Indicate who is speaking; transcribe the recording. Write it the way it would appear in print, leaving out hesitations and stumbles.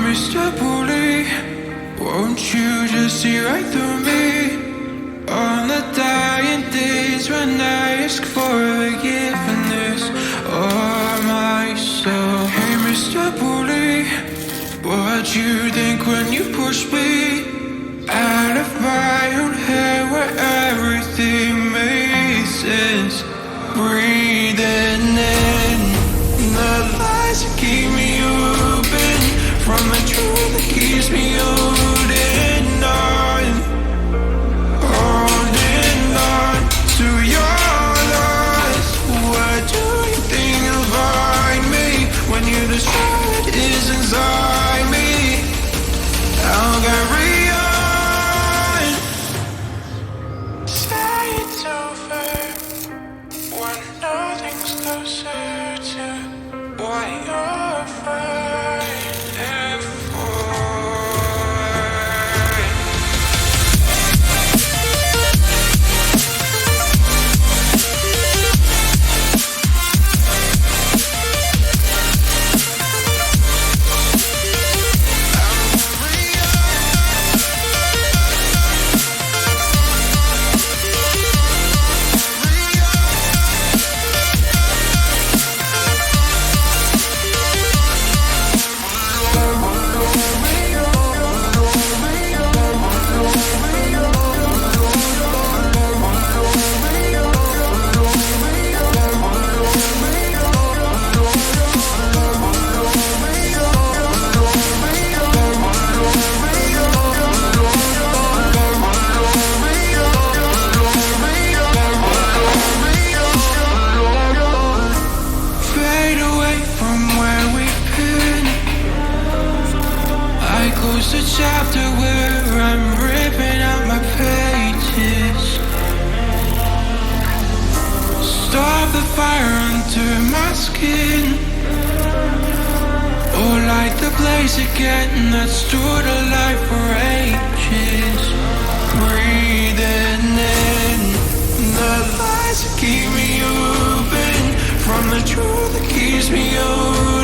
Speaker 1: Mr. Bully, won't you just see right through me? On the dying days when I ask for forgiveness of myself. Hey Mr. Bully, what you think when you push me out of my own head where everything makes sense? Breathing in the lies that keep me open, from the truth that keeps me holding on to your lies. What do you think of me when you destroy what is inside me? I'll carry on. Say it's over when nothing's closer to what you're fighting for. Fade away from where we've been. I close the chapter where I'm ripping out my pages. Stop the fire under my skin, or light the blaze again that stood alive for ages. Breathing in the lies that keep me open, from the truth that keeps me open.